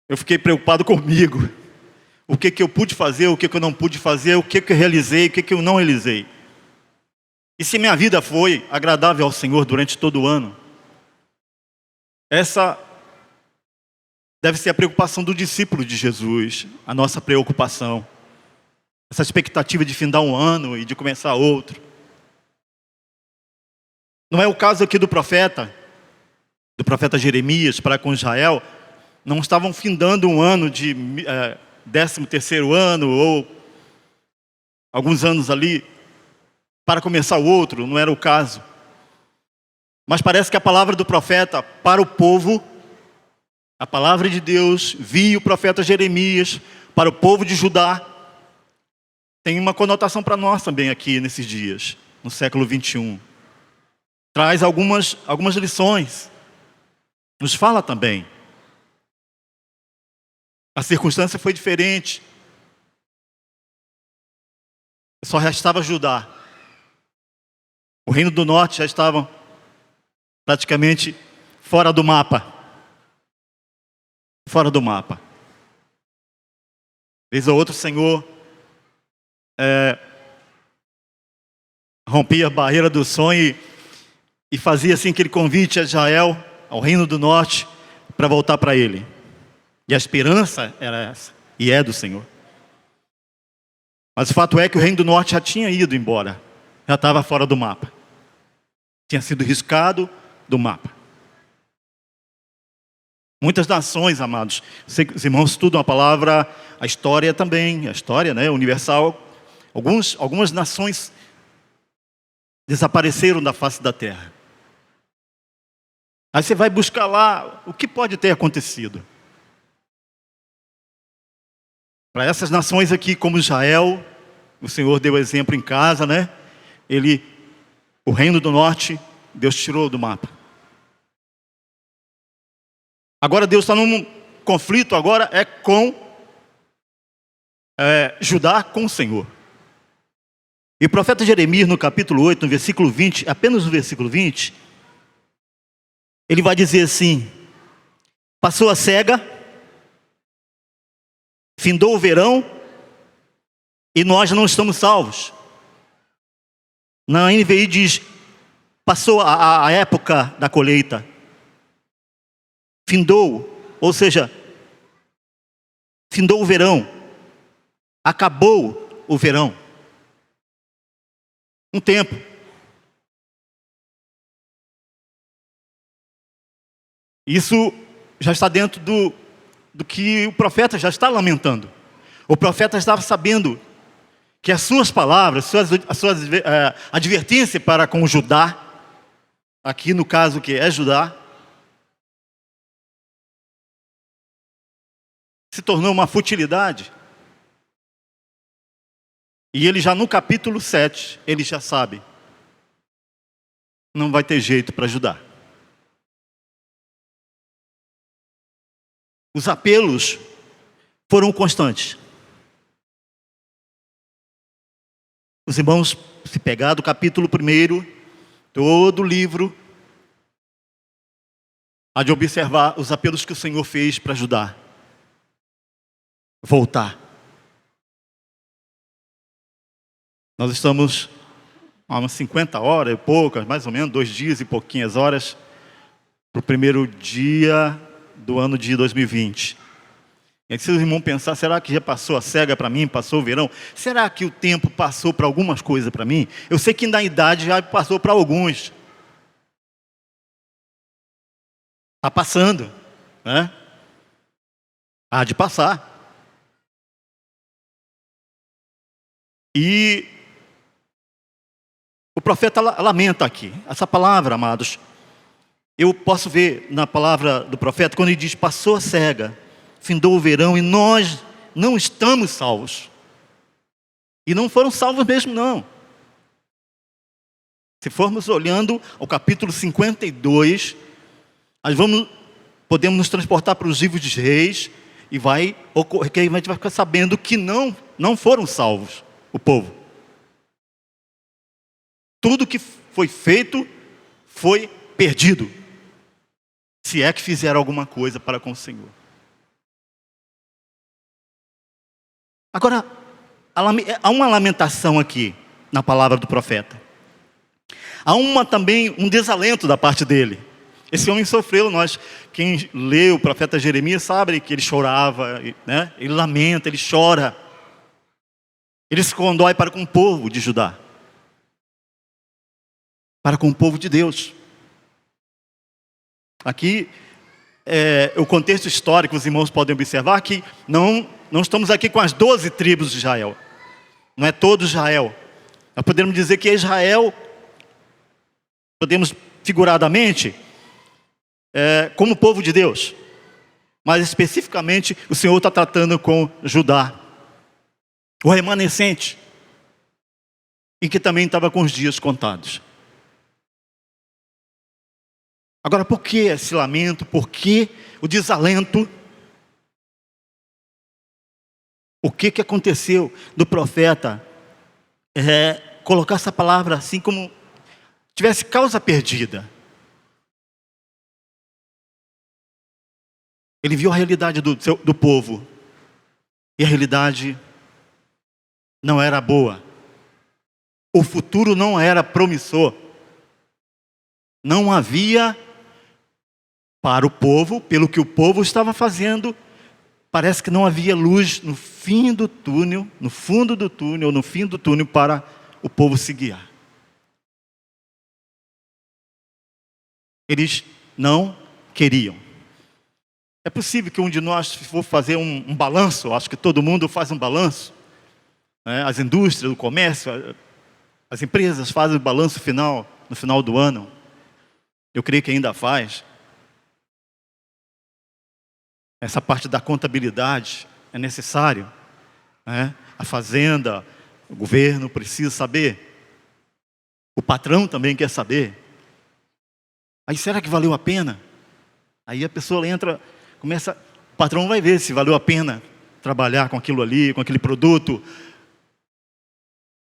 Eu fiquei preocupado comigo. O que eu pude fazer, o que eu não pude fazer, o que eu realizei, o que eu não realizei. E se minha vida foi agradável ao Senhor durante todo o ano, essa deve ser a preocupação do discípulo de Jesus, a nossa preocupação. Essa expectativa de findar um ano e de começar outro. Não é o caso aqui do profeta Jeremias para com Israel. Não estavam findando um ano de 13º ano ou alguns anos ali para começar o outro, não era o caso. Mas parece que a palavra do profeta para o povo, a palavra de Deus via o profeta Jeremias para o povo de Judá, tem uma conotação para nós também aqui nesses dias, no século 21. Traz algumas lições. Nos fala também. A circunstância foi diferente. Só restava Judá. O reino do norte já estava praticamente fora do mapa. Fora do mapa. Vez ou outro, o Senhor rompia a barreira do sonho e fazia assim aquele convite a Israel, ao reino do norte, para voltar para Ele. E a esperança era essa, e é do Senhor. Mas o fato é que o reino do norte já tinha ido embora, já estava fora do mapa. Tinha sido riscado do mapa. Muitas nações, amados, os irmãos estudam a palavra, a história também, a história, universal. Algumas nações desapareceram da face da terra. Aí você vai buscar lá o que pode ter acontecido. Para essas nações aqui, como Israel, o Senhor deu exemplo em casa, o reino do norte, Deus tirou do mapa. Agora Deus está num conflito, agora é com Judá com o Senhor. E o profeta Jeremias, no capítulo 8, no versículo 20, apenas no versículo 20, ele vai dizer assim: passou a cega, findou o verão, e nós não estamos salvos. Na NVI diz, passou a época da colheita, findou, ou seja, findou o verão, acabou o verão. Um tempo. Isso já está dentro do que o profeta já está lamentando. O profeta estava sabendo que as suas palavras, a sua advertência para com Judá, aqui no caso que é Judá, se tornou uma futilidade. E ele já no capítulo 7, ele já sabe, não vai ter jeito para Judá. Os apelos foram constantes. Os irmãos, se pegar do capítulo 1, todo o livro, há de observar os apelos que o Senhor fez para Judá voltar. Nós estamos há umas 50 horas e poucas, mais ou menos, 2 dias e pouquinhas horas, para o primeiro dia do ano de 2020. E aí, se os irmãos pensar, será que já passou a cega para mim, passou o verão? Será que o tempo passou para algumas coisas para mim? Eu sei que na idade já passou para alguns. Está passando, né? Há de passar. E o profeta lamenta aqui. Essa palavra, amados, eu posso ver na palavra do profeta, quando ele diz, passou a cega, findou o verão e nós não estamos salvos. E não foram salvos mesmo, não. Se formos olhando ao capítulo 52, nós podemos nos transportar para os livros de Reis e que a gente vai ficar sabendo que não foram salvos o povo. Tudo que foi feito foi perdido, se é que fizeram alguma coisa para com o Senhor. Agora, há uma lamentação aqui na palavra do profeta. Há também um desalento da parte dele. Esse homem sofreu, quem lê o profeta Jeremias sabe que ele chorava, né? Ele lamenta, ele chora. Ele se condói para com o povo de Judá, para com o povo de Deus. Aqui, o contexto histórico, os irmãos podem observar que não estamos aqui com as 12 tribos de Israel. Não é todo Israel. Nós podemos dizer que Israel, podemos figuradamente, como povo de Deus. Mas especificamente o Senhor está tratando com Judá, o remanescente, e que também estava com os dias contados. Agora, por que esse lamento? Por que o desalento? O que aconteceu do profeta colocar essa palavra assim como tivesse causa perdida? Ele viu a realidade do povo, e a realidade não era boa. O futuro não era promissor. Não havia para o povo, pelo que o povo estava fazendo, parece que não havia luz no fim do túnel, no fundo do túnel, no fim do túnel para o povo se guiar. Eles não queriam. É possível que um de nós, se for fazer um balanço, acho que todo mundo faz um balanço, né? As indústrias, o comércio, as empresas fazem o balanço final, no final do ano. Eu creio que ainda faz. Essa parte da contabilidade é necessário, né? A fazenda, o governo precisa saber. O patrão também quer saber. Aí será que valeu a pena? Aí a pessoa entra, o patrão vai ver se valeu a pena trabalhar com aquilo ali, com aquele produto.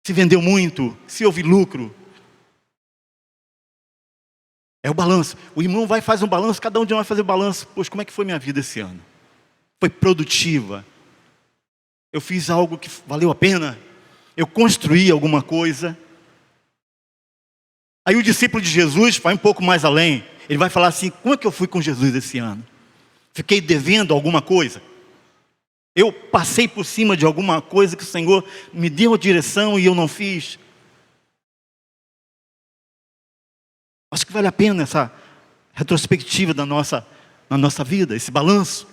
Se vendeu muito, se houve lucro. É o balanço. O irmão vai fazer um balanço, cada um de nós vai fazer um balanço. Poxa, como é que foi minha vida esse ano? Foi produtiva? Eu fiz algo que valeu a pena? Eu construí alguma coisa? Aí o discípulo de Jesus vai um pouco mais além. Ele vai falar assim: como é que eu fui com Jesus esse ano? Fiquei devendo alguma coisa? Eu passei por cima de alguma coisa que o Senhor me deu a direção e eu não fiz? Acho que vale a pena essa retrospectiva na nossa vida, esse balanço.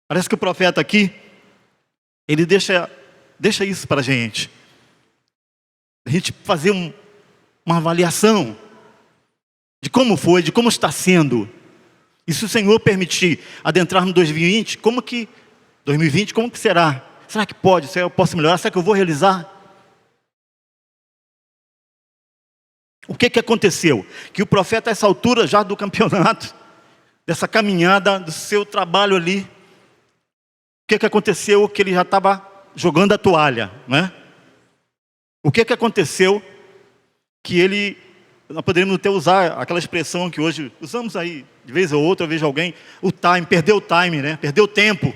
Parece que o profeta aqui, ele deixa isso para a gente fazer uma avaliação de como foi, de como está sendo. E se o Senhor permitir adentrar no 2020, como que será? Será que pode? Será que eu posso melhorar? Será que eu vou realizar? O que aconteceu? Que o profeta, a essa altura já do campeonato, dessa caminhada, do seu trabalho ali, o que aconteceu? Que ele já estava jogando a toalha, né? O que aconteceu? Que nós poderíamos até usar aquela expressão que hoje usamos aí, de vez ou outra eu vejo alguém, perdeu o time, né? Perdeu o tempo.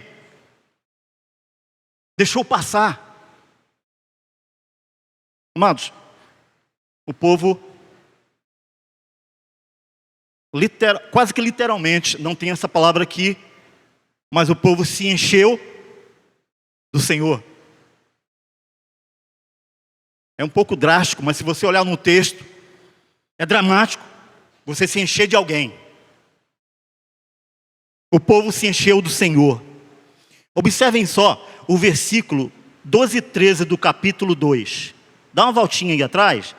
Deixou passar. Amados, o povo, quase que literalmente, não tem essa palavra aqui, mas o povo se encheu do Senhor. É um pouco drástico, mas se você olhar no texto, é dramático você se encher de alguém. O povo se encheu do Senhor. Observem só o versículo 12 e 13 do capítulo 2. Dá uma voltinha aí atrás.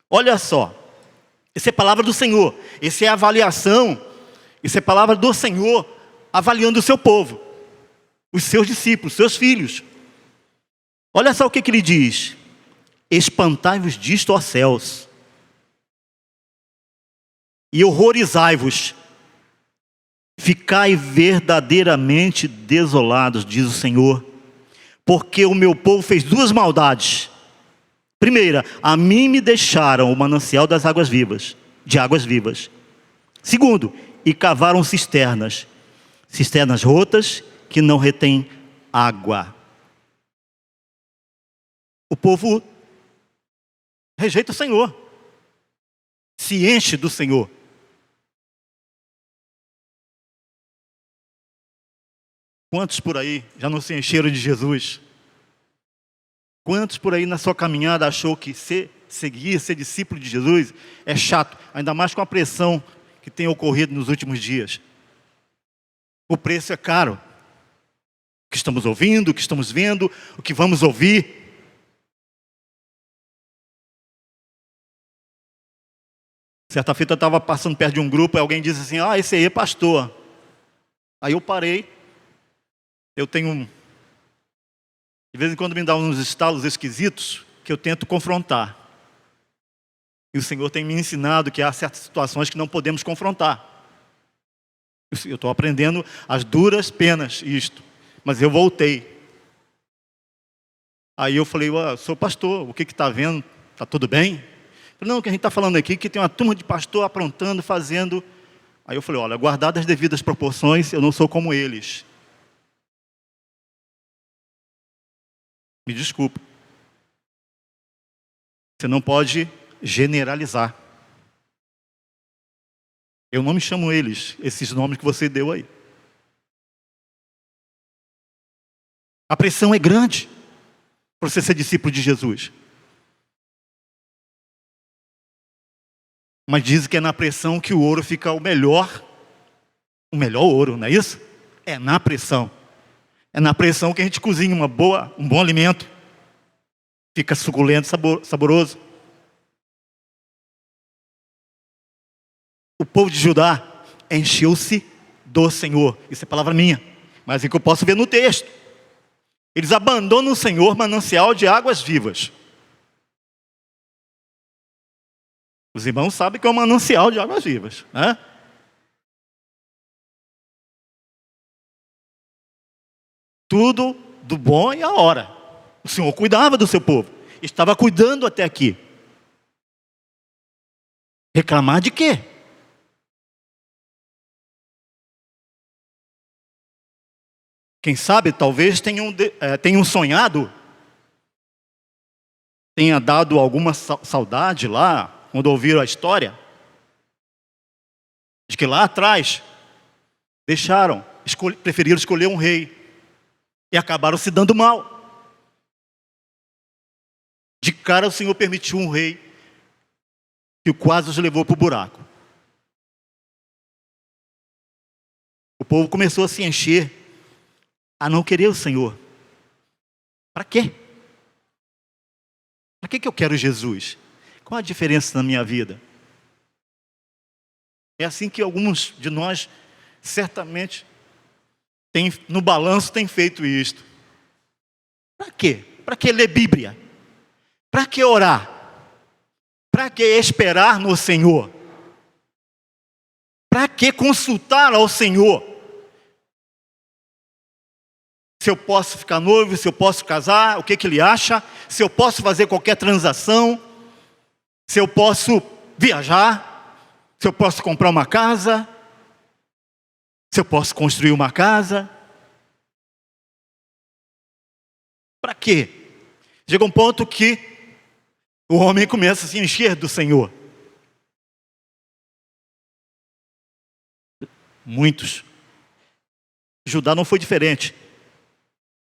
Olha só. Essa é a palavra do Senhor. Essa é a avaliação. Essa é a palavra do Senhor avaliando o seu povo, os seus discípulos, seus filhos. Olha só o que ele diz: espantai-vos disto, ó céus, e horrorizai-vos, ficai verdadeiramente desolados, diz o Senhor, porque o meu povo fez duas maldades. Primeira, a mim me deixaram o manancial das águas vivas, de águas vivas. Segundo, e cavaram cisternas rotas que não retêm água. O povo rejeita o Senhor, se enche do Senhor. Quantos por aí já não se encheram de Jesus? Quantos por aí na sua caminhada achou que ser discípulo de Jesus é chato, ainda mais com a pressão que tem ocorrido nos últimos dias? O preço é caro. O que estamos ouvindo, o que estamos vendo, o que vamos ouvir. Certa feita eu estava passando perto de um grupo e alguém disse assim: esse aí é pastor. Aí eu parei. Eu tenho, de vez em quando me dá uns estalos esquisitos que eu tento confrontar. E o Senhor tem me ensinado que há certas situações que não podemos confrontar. Eu estou aprendendo as duras penas isto. Mas eu voltei. Aí eu falei: sou pastor, o que está vendo? Está tudo bem? Eu falei: não, o que a gente está falando aqui, que tem uma turma de pastor aprontando, fazendo. Aí eu falei: olha, guardadas as devidas proporções, eu não sou como eles. Me desculpe. Você não pode generalizar. Eu não me chamo eles, esses nomes que você deu aí. A pressão é grande para você ser discípulo de Jesus. Mas dizem que é na pressão que o ouro fica o melhor ouro, não é isso? É na pressão. É na pressão que a gente cozinha um bom alimento. Fica suculento, saboroso. O povo de Judá encheu-se do Senhor. Isso é palavra minha, mas é que eu posso ver no texto. Eles abandonam o Senhor, manancial de águas vivas. Os irmãos sabem que é um manancial de águas vivas, né? Tudo do bom e a hora. O Senhor cuidava do seu povo. Estava cuidando até aqui. Reclamar de quê? Quem sabe, talvez tenham sonhado, tenha dado alguma saudade lá, quando ouviram a história, de que lá atrás, preferiram escolher um rei, e acabaram se dando mal. De cara o Senhor permitiu um rei, que quase os levou para o buraco. O povo começou a se encher, a não querer o Senhor. Para quê? Para que eu quero Jesus? Qual a diferença na minha vida? É assim que alguns de nós, certamente, no balanço tem feito isto. Para quê? Para que ler Bíblia? Para que orar? Para que esperar no Senhor? Para que consultar ao Senhor? Se eu posso ficar noivo, se eu posso casar, o que Ele acha? Se eu posso fazer qualquer transação? Se eu posso viajar? Se eu posso comprar uma casa? Se eu posso construir uma casa? Para quê? Chega um ponto que o homem começa a se encher do Senhor. Muitos. Judá não foi diferente.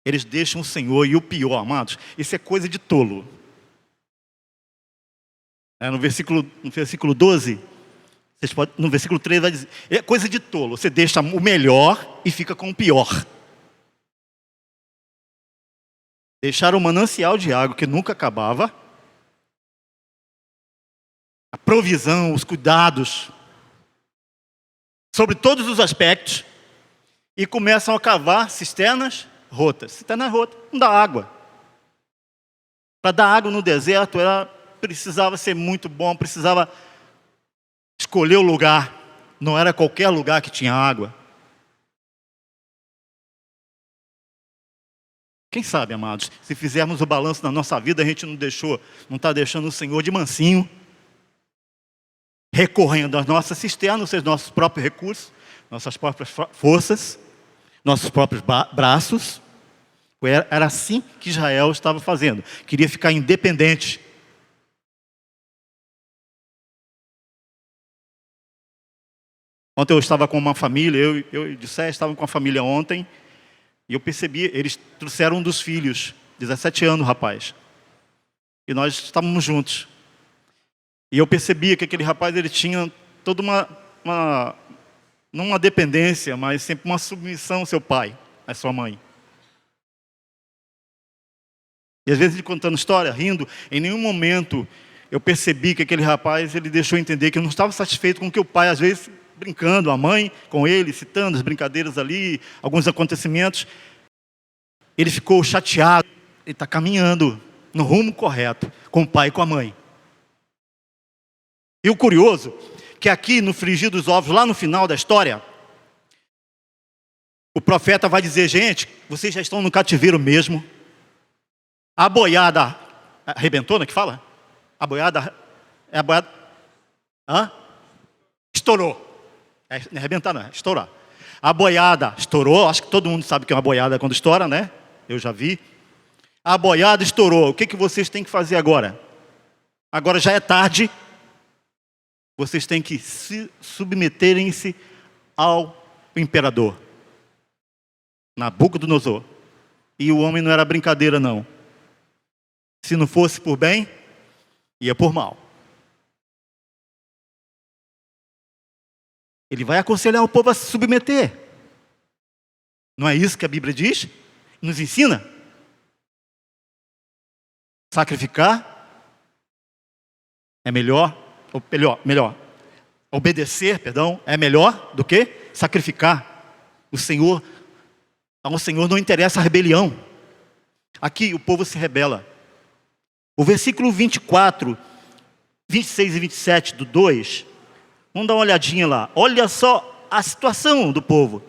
Eles deixam o Senhor, e o pior, amados, isso é coisa de tolo. No versículo 12, no versículo 13 vai dizer, é coisa de tolo, você deixa o melhor e fica com o pior. Deixaram o manancial de água que nunca acabava, a provisão, os cuidados, sobre todos os aspectos, e começam a cavar cisternas rotas. Cisterna rota, não dá água. Para dar água no deserto, precisava ser muito bom, precisava escolher o lugar. Não era qualquer lugar que tinha água. Quem sabe, amados, se fizermos o balanço na nossa vida, a gente não está deixando o Senhor de mansinho, recorrendo às nossas cisternas, aos nossos próprios recursos, nossas próprias forças, nossos próprios braços, Era assim que Israel estava fazendo. Queria ficar independente. Ontem eu estava com uma família, eu e Dissé estava com a família ontem, e eu percebi, eles trouxeram um dos filhos, 17 anos, rapaz. E nós estávamos juntos. E eu percebia que aquele rapaz, ele tinha toda não uma dependência, mas sempre uma submissão ao seu pai, à sua mãe. E às vezes ele contando história, rindo, em nenhum momento eu percebi que aquele rapaz, ele deixou entender que eu não estava satisfeito com o que o pai, às vezes, brincando, a mãe com ele, citando as brincadeiras ali, alguns acontecimentos. Ele ficou chateado, ele está caminhando no rumo correto, com o pai e com a mãe. E o curioso, que aqui no frigir dos ovos, lá no final da história, o profeta vai dizer, gente, vocês já estão no cativeiro mesmo. A boiada arrebentou, né, que fala? A boiada, estourou. Não é arrebentar, não, é estourar. A boiada estourou, acho que todo mundo sabe que é uma boiada quando estoura, né? Eu já vi. A boiada estourou, o que vocês têm que fazer agora? Agora já é tarde. Vocês têm que se submeterem-se ao imperador Nabucodonosor. E o homem não era brincadeira, não. Se não fosse por bem, ia por mal. Ele vai aconselhar o povo a se submeter. Não é isso que a Bíblia diz? Nos ensina? Sacrificar é melhor, obedecer, é melhor do que sacrificar. Ao Senhor não interessa a rebelião. Aqui o povo se rebela. O versículo 24, 26 e 27 do 2, vamos dar uma olhadinha lá. Olha só a situação do povo.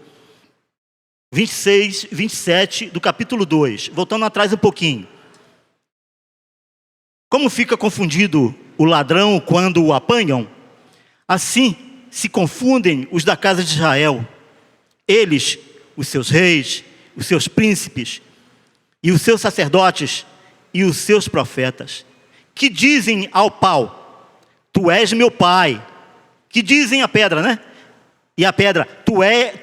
26, 27 do capítulo 2, voltando atrás um pouquinho. Como fica confundido o ladrão quando o apanham? Assim se confundem os da casa de Israel. Eles, os seus reis, os seus príncipes, e os seus sacerdotes, e os seus profetas, que dizem ao pau, tu és meu pai. Que dizem à pedra, né? E a pedra,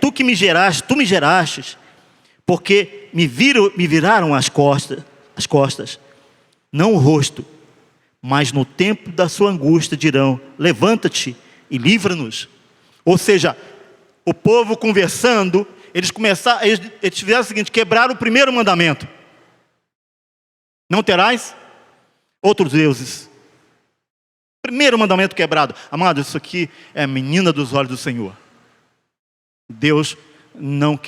tu que me geraste, tu me gerastes, porque me viraram as costas, não o rosto, mas no tempo da sua angústia dirão, levanta-te e livra-nos. Ou seja, o povo conversando, eles fizeram o seguinte, quebraram o primeiro mandamento. Não terás outros deuses. Primeiro mandamento quebrado. Amado, isso aqui é a menina dos olhos do Senhor. Deus não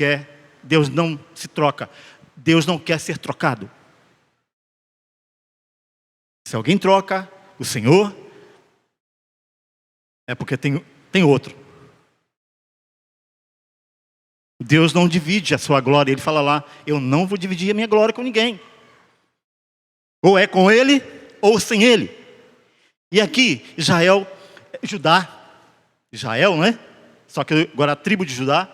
se troca. Deus não quer ser trocado. Se alguém troca o Senhor, é porque tem outro. Deus não divide a sua glória. Ele fala lá, eu não vou dividir a minha glória com ninguém. Ou é com ele, ou sem ele. E aqui, Israel, né? Só que agora a tribo de Judá,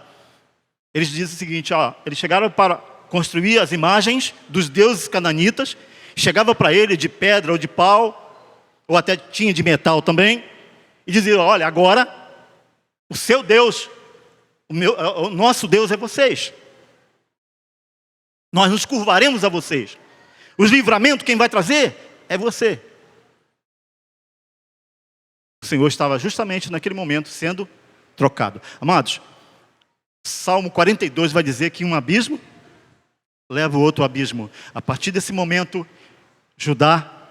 eles dizem o seguinte, eles chegaram para construir as imagens dos deuses cananitas, chegava para ele de pedra ou de pau, ou até tinha de metal também, e dizia, olha, agora, o seu Deus, o nosso Deus é vocês. Nós nos curvaremos a vocês. Os livramentos, quem vai trazer é você. O Senhor estava justamente naquele momento sendo trocado. Amados, Salmo 42 vai dizer que um abismo leva o outro abismo. A partir desse momento, Judá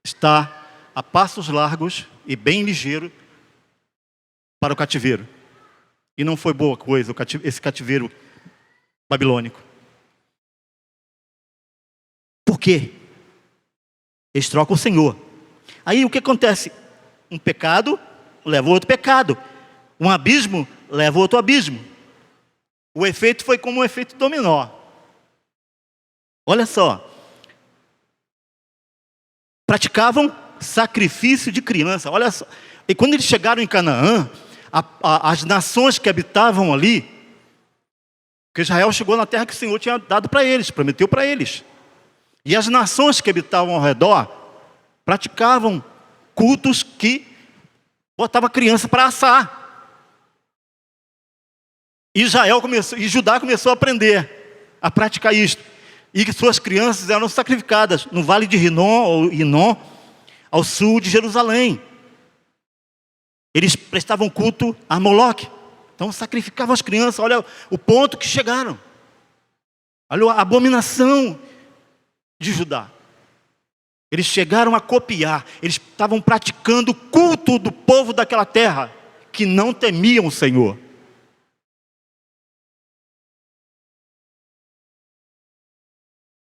está a passos largos e bem ligeiro para o cativeiro. E não foi boa coisa esse cativeiro babilônico. Por quê? Eles trocam o Senhor. Aí o que acontece? Um pecado leva a outro pecado. Um abismo leva a outro abismo. O efeito foi como um efeito dominó. Olha só. Praticavam sacrifício de criança. Olha só. E quando eles chegaram em Canaã, as nações que habitavam ali Porque Israel chegou na terra que o Senhor tinha dado para eles, prometeu para eles. E as nações que habitavam ao redor praticavam cultos que botavam a criança para assar. E Judá começou a aprender a praticar isto. E que suas crianças eram sacrificadas no vale de Rinom, ao sul de Jerusalém. Eles prestavam culto a Moloque. Então sacrificavam as crianças. Olha o ponto que chegaram. Olha a abominação de Judá. Eles chegaram a copiar. Eles estavam praticando o culto do povo daquela terra, que não temiam o Senhor.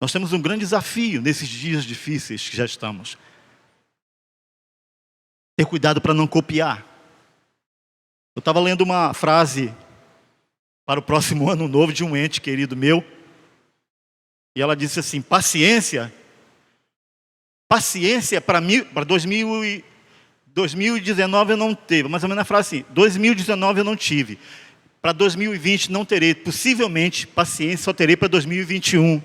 Nós temos um grande desafio nesses dias difíceis que já estamos. Ter cuidado para não copiar. Eu estava lendo uma frase para o próximo ano novo de um ente querido meu. E ela disse assim: paciência para mim, para 2019 eu não teve. Mais ou menos a frase assim: 2019 eu não tive. Para 2020 não terei. Possivelmente, paciência só terei para 2021.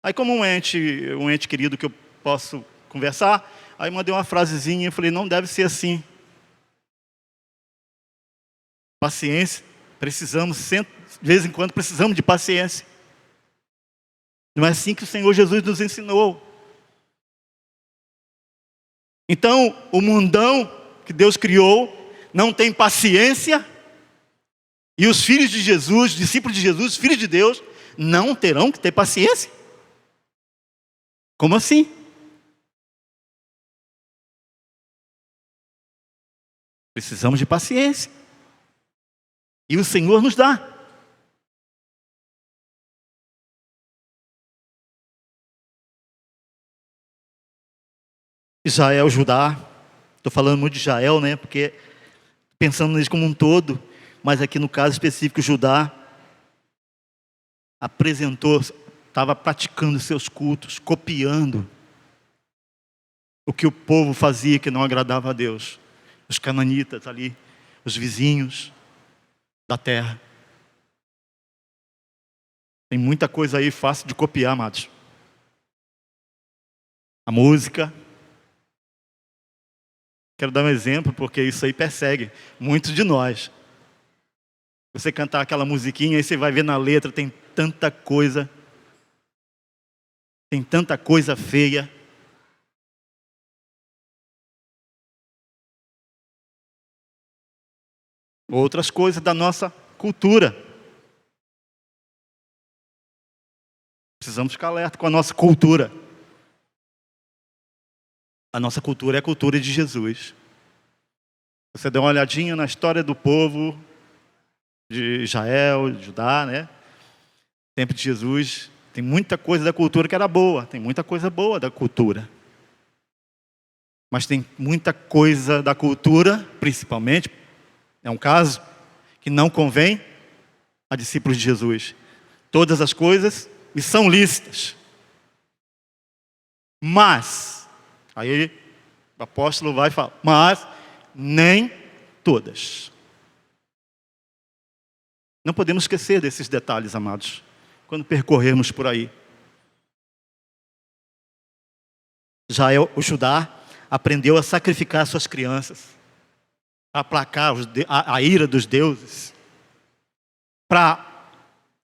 Aí como um ente querido que eu posso conversar, aí mandei uma frasezinha e falei: não deve ser assim. Paciência, de vez em quando precisamos de paciência. Não é assim que o Senhor Jesus nos ensinou. Então, o mundão que Deus criou não tem paciência, e os filhos de Jesus, discípulos de Jesus, filhos de Deus, não terão que ter paciência? Como assim? Precisamos de paciência. E o Senhor nos dá. Israel, Judá. Estou falando muito de Israel, né? Porque pensando neles como um todo, mas aqui no caso específico, Judá estava praticando seus cultos, copiando o que o povo fazia que não agradava a Deus. Os cananitas ali, os vizinhos da terra. Tem muita coisa aí fácil de copiar, amados. A música. Quero dar um exemplo, porque isso aí persegue muitos de nós. Você cantar aquela musiquinha, aí você vai ver na letra, tem tanta coisa feia. Outras coisas da nossa cultura. Precisamos ficar alerta com a nossa cultura. A nossa cultura é a cultura de Jesus. Você dá uma olhadinha na história do povo de Israel, de Judá, né? Tempo de Jesus, tem muita coisa da cultura que era boa, tem muita coisa boa da cultura. Mas tem muita coisa da cultura, principalmente, é um caso que não convém a discípulos de Jesus. Todas as coisas me são lícitas. Mas, aí o apóstolo vai falar, mas nem todas. Não podemos esquecer desses detalhes, amados, quando percorrermos por aí. O Judá aprendeu a sacrificar suas crianças, a aplacar a ira dos deuses.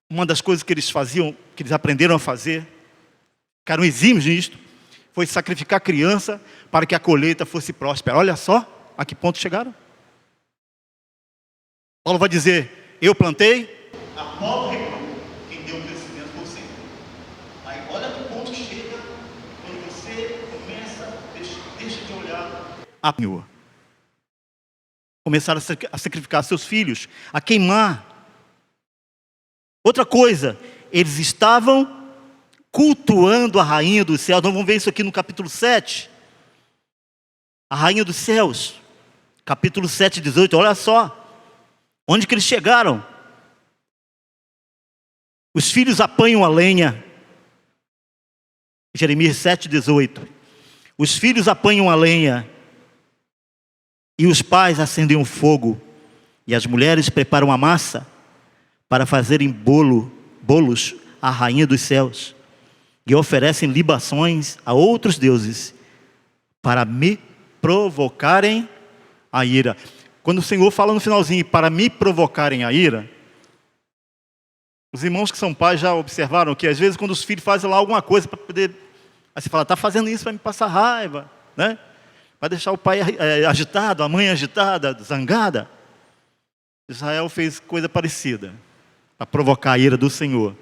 Uma das coisas que eles faziam, que eles aprenderam a fazer, ficaram exímios nisto, foi sacrificar a criança para que a colheita fosse próspera. Olha só a que ponto chegaram. Paulo vai dizer: eu plantei, Apolo regou, quem deu o crescimento foi o Senhor. Aí olha que ponto que chega quando você deixa de olhar a Senhor. Começaram a sacrificar seus filhos, a queimar. Outra coisa, eles estavam cultuando a rainha dos céus. Nós vamos ver isso aqui no capítulo 7. A rainha dos céus. Capítulo 7, 18. Olha só. Onde que eles chegaram? Os filhos apanham a lenha. Jeremias 7, 18. Os filhos apanham a lenha. E os pais acendem o fogo. E as mulheres preparam a massa. para fazerem bolos à rainha dos céus, e oferecem libações a outros deuses, para me provocarem a ira. Quando o Senhor fala no finalzinho, para me provocarem a ira, os irmãos que são pais já observaram que às vezes quando os filhos fazem lá alguma coisa para poder... Aí você fala, está fazendo isso para me passar raiva, né? Para deixar o pai agitado, a mãe agitada, zangada. Israel fez coisa parecida, para provocar a ira do Senhor.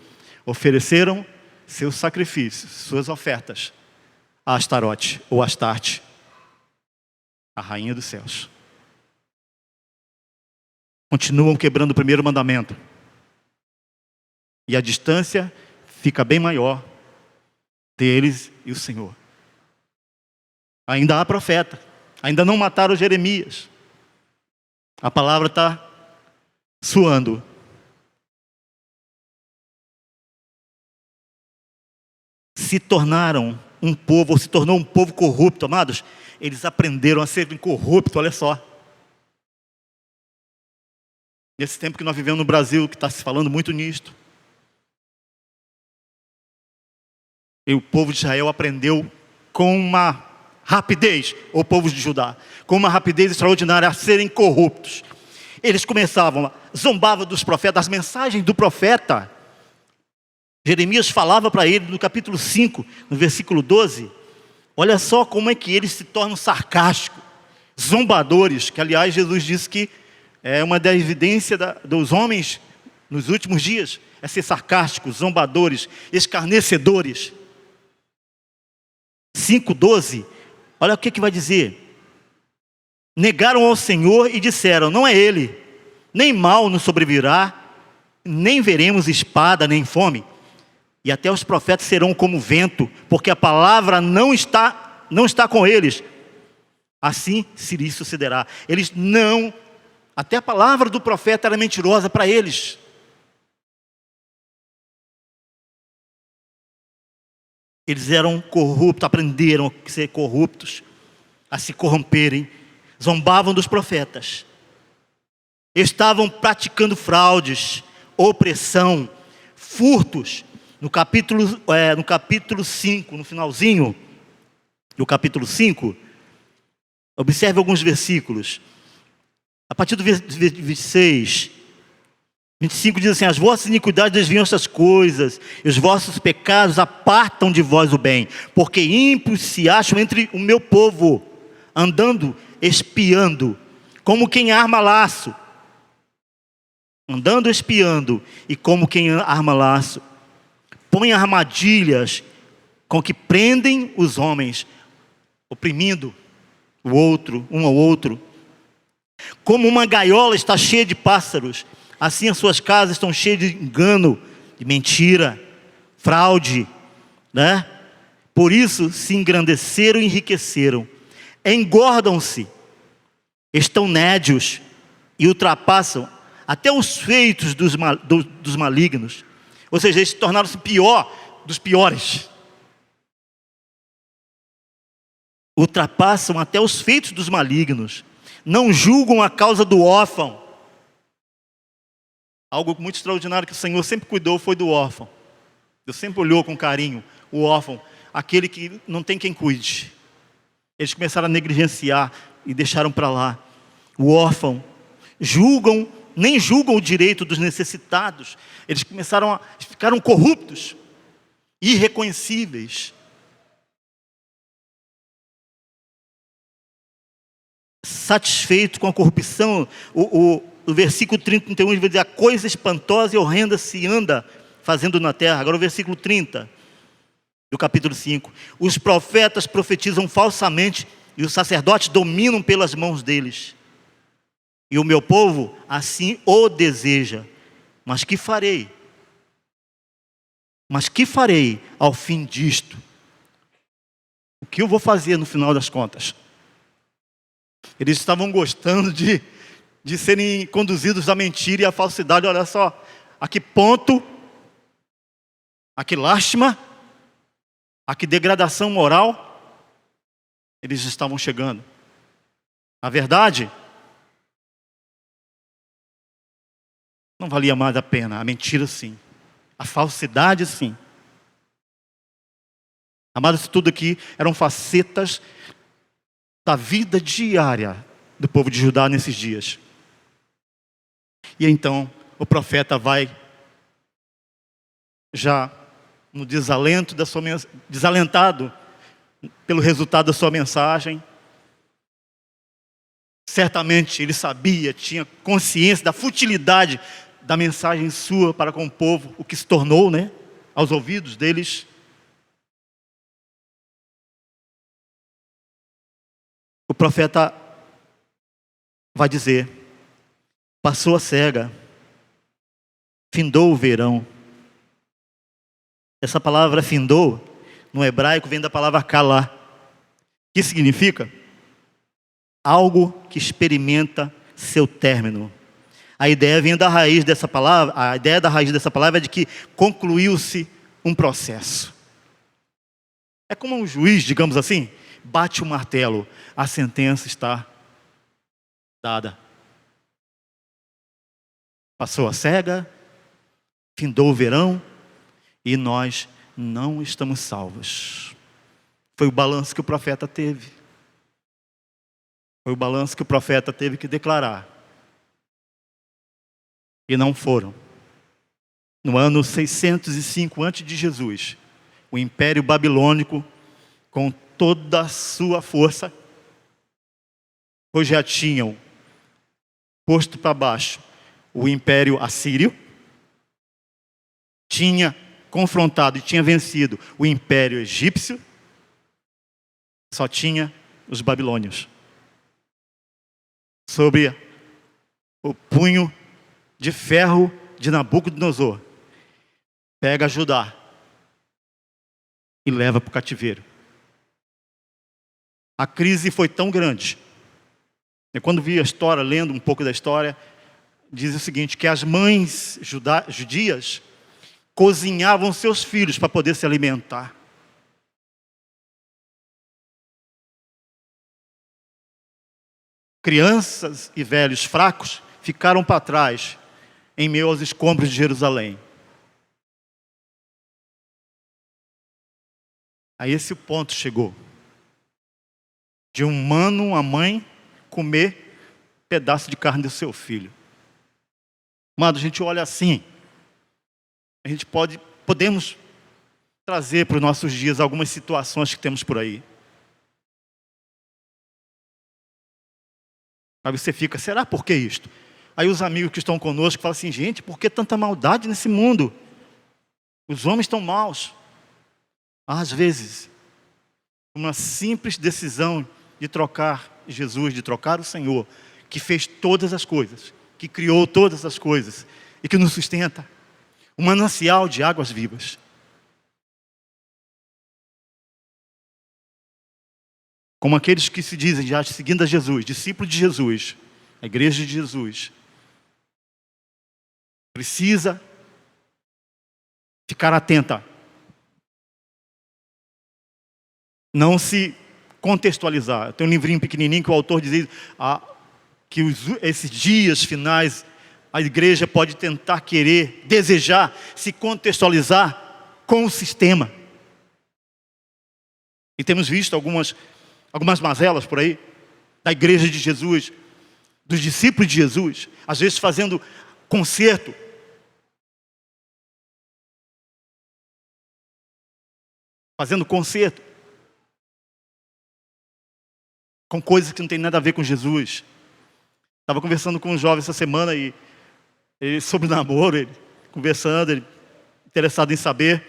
Ofereceram seus sacrifícios, suas ofertas, a Astarote ou Astarte, a rainha dos céus. Continuam quebrando o primeiro mandamento. E a distância fica bem maior deles e o Senhor. Ainda há profeta. Ainda não mataram Jeremias. A palavra está suando. Se tornou um povo corrupto, amados. Eles aprenderam a serem corruptos, olha só. Nesse tempo que nós vivemos no Brasil, que está se falando muito nisto. E o povo de Israel aprendeu com uma rapidez, o povo de Judá, com uma rapidez extraordinária a serem corruptos. Eles começavam, zombavam dos profetas, as mensagens do profeta. Jeremias falava para ele no capítulo 5, no versículo 12. Olha só como é que eles se tornam sarcásticos, zombadores, que aliás Jesus disse que é uma das evidências dos homens nos últimos dias, é ser sarcásticos, zombadores, escarnecedores. 5:12, olha o que vai dizer. Negaram ao Senhor e disseram, não é Ele, nem mal nos sobrevirá, nem veremos espada, nem fome. E até os profetas serão como vento, porque a palavra não está com eles. Assim se lhes sucederá. Eles não, até a palavra do profeta era mentirosa para eles. Eles eram corruptos, aprenderam a ser corruptos, a se corromperem, zombavam dos profetas. Estavam praticando fraudes, opressão, furtos. No capítulo 5, no finalzinho do capítulo 5, observe alguns versículos. A partir do 26, 25 diz assim, as vossas iniquidades desviam estas coisas, e os vossos pecados apartam de vós o bem, porque ímpios se acham entre o meu povo, andando, espiando, como quem arma laço. Andando, espiando, e como quem arma laço. Põe armadilhas com que prendem os homens, oprimindo o outro, um ao outro. Como uma gaiola está cheia de pássaros, assim as suas casas estão cheias de engano, de mentira, fraude, né? Por isso se engrandeceram e enriqueceram, engordam-se, estão nédios e ultrapassam até os feitos dos malignos. Ou seja, eles tornaram-se pior dos piores. Ultrapassam até os feitos dos malignos. Não julgam a causa do órfão. Algo muito extraordinário que o Senhor sempre cuidou foi do órfão. Deus sempre olhou com carinho o órfão, aquele que não tem quem cuide. Eles começaram a negligenciar e deixaram para lá. O órfão. Nem julgam o direito dos necessitados. Eles ficaram corruptos, irreconhecíveis. Satisfeito com a corrupção, o versículo 30, 31 vai dizer, a coisa espantosa e horrenda se anda fazendo na terra. Agora o versículo 30, do capítulo 5. Os profetas profetizam falsamente e os sacerdotes dominam pelas mãos deles. E o meu povo assim o deseja. Mas que farei? Mas que farei ao fim disto? O que eu vou fazer no final das contas? Eles estavam gostando de serem conduzidos à mentira e à falsidade. Olha só, a que ponto, a que lástima, a que degradação moral eles estavam chegando. A verdade Não valia mais a pena. A mentira, sim. A falsidade, sim. Amados, isso tudo aqui eram facetas da vida diária do povo de Judá nesses dias. E então o profeta vai já no desalento da sua desalentado pelo resultado da sua mensagem. Certamente ele sabia, tinha consciência da futilidade da mensagem sua para com o povo, o que se tornou, né, aos ouvidos deles. O profeta vai dizer: passou a cega, findou o verão. Essa palavra findou, no hebraico, vem da palavra kalá, que significa algo que experimenta seu término. A ideia vem da raiz dessa palavra, a ideia da raiz dessa palavra é de que concluiu-se um processo. É como um juiz, digamos assim, bate o martelo, a sentença está dada. Passou a cega, findou o verão, e nós não estamos salvos. Foi o balanço que o profeta teve. Foi o balanço que o profeta teve que declarar. E não foram. No ano 605 a.C., o Império Babilônico, com toda a sua força, pois já tinham posto para baixo o Império Assírio, tinha confrontado e tinha vencido o Império Egípcio, só tinha os babilônios. Sob o punho de ferro de Nabucodonosor, pega Judá e leva para o cativeiro. A crise foi tão grande. Eu, quando vi a história, lendo um pouco da história, diz o seguinte, que as mães judias cozinhavam seus filhos para poder se alimentar. Crianças e velhos fracos ficaram para trás em meio aos escombros de Jerusalém. A esse ponto chegou. De um humano, uma mãe, comer pedaço de carne do seu filho. Amado, a gente olha assim, a gente podemos trazer para os nossos dias algumas situações que temos por aí. Aí você fica, será por que isto? Aí os amigos que estão conosco falam assim, gente, por que tanta maldade nesse mundo? Os homens estão maus. Às vezes, uma simples decisão de trocar Jesus, de trocar o Senhor, que fez todas as coisas, que criou todas as coisas e que nos sustenta, um manancial de águas vivas. Como aqueles que se dizem já seguindo a Jesus, discípulo de Jesus, a igreja de Jesus, precisa ficar atenta, não se contextualizar. Tem um livrinho pequenininho que o autor diz que esses dias finais a igreja pode tentar querer, desejar se contextualizar com o sistema. E temos visto algumas mazelas por aí, da igreja de Jesus, dos discípulos de Jesus, às vezes fazendo concerto. Com coisas que não tem nada a ver com Jesus. Estava conversando com um jovem essa semana e ele, sobre namoro, ele interessado em saber.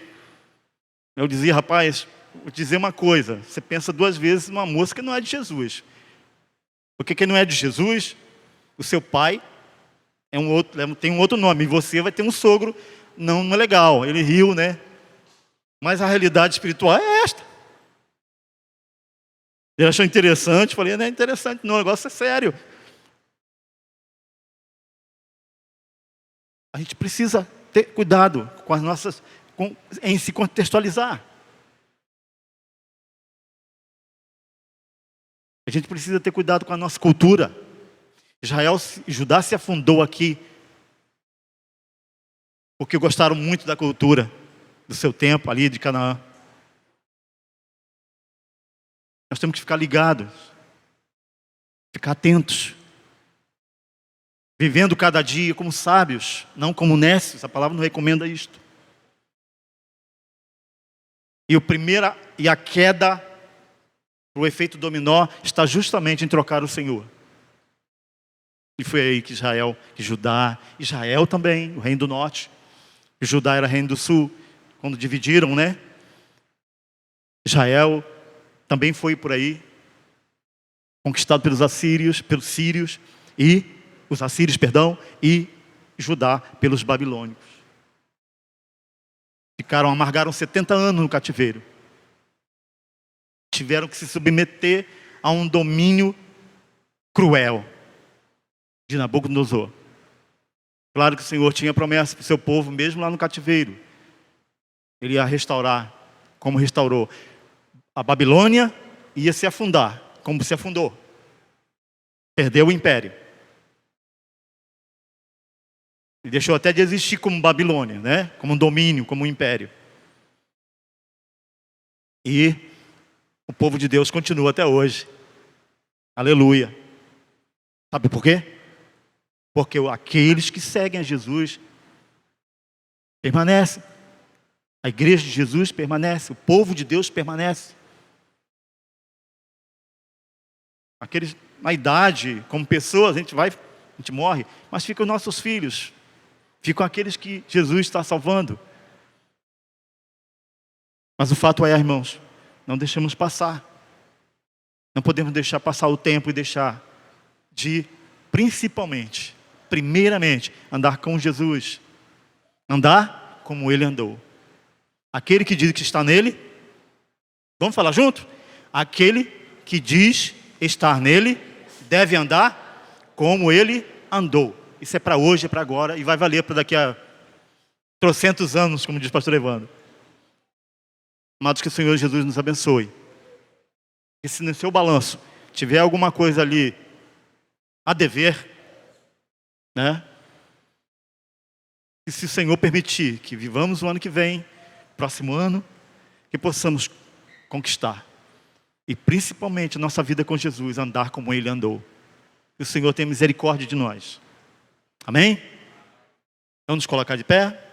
Eu dizia, rapaz, vou te dizer uma coisa, você pensa duas vezes numa moça que não é de Jesus. Porque quem não é de Jesus, o seu pai tem um outro nome, e você vai ter um sogro, não é legal, ele riu, né? Mas a realidade espiritual é esta. Ele achou interessante, falei, não é interessante, não, o negócio é sério. A gente precisa ter cuidado com as nossas, em se contextualizar. A gente precisa ter cuidado com a nossa cultura. Judá se afundou aqui porque gostaram muito da cultura do seu tempo ali de Canaã. Nós temos que ficar ligados, ficar atentos, vivendo cada dia como sábios, não como nécios. A palavra não recomenda isto. E a queda, o efeito dominó, está justamente em trocar o Senhor. E foi aí que Israel também, o reino do norte, e Judá era reino do sul, quando dividiram, né? Israel também foi por aí, conquistado pelos sírios, e Judá pelos babilônicos. Amargaram 70 anos no cativeiro. Tiveram que se submeter a um domínio cruel de Nabucodonosor. Claro que o Senhor tinha promessa para o seu povo, mesmo lá no cativeiro. Ele ia restaurar, como restaurou. A Babilônia ia se afundar, como se afundou. Perdeu o império. E deixou até de existir como Babilônia, né? Como um domínio, como um império. E o povo de Deus continua até hoje. Aleluia. Sabe por quê? Porque aqueles que seguem a Jesus permanecem. A igreja de Jesus permanece. O povo de Deus permanece. Aqueles na idade, como pessoas, a gente morre, mas ficam os nossos filhos. Ficam aqueles que Jesus está salvando. Mas o fato é, irmãos, não deixamos passar. Não podemos deixar passar o tempo e deixar de, primeiramente, andar com Jesus. Andar como Ele andou. Aquele que diz que está nele, vamos falar junto? Aquele que diz estar nele, deve andar como Ele andou. Isso é para hoje, é para agora, e vai valer para daqui a trocentos anos, como diz o pastor Evandro. Amados, que o Senhor Jesus nos abençoe. E se no seu balanço tiver alguma coisa ali a dever, né? E se o Senhor permitir que vivamos o ano que vem, próximo ano, que possamos conquistar. E principalmente a nossa vida com Jesus, andar como Ele andou. Que o Senhor tenha misericórdia de nós. Amém? Vamos nos colocar de pé?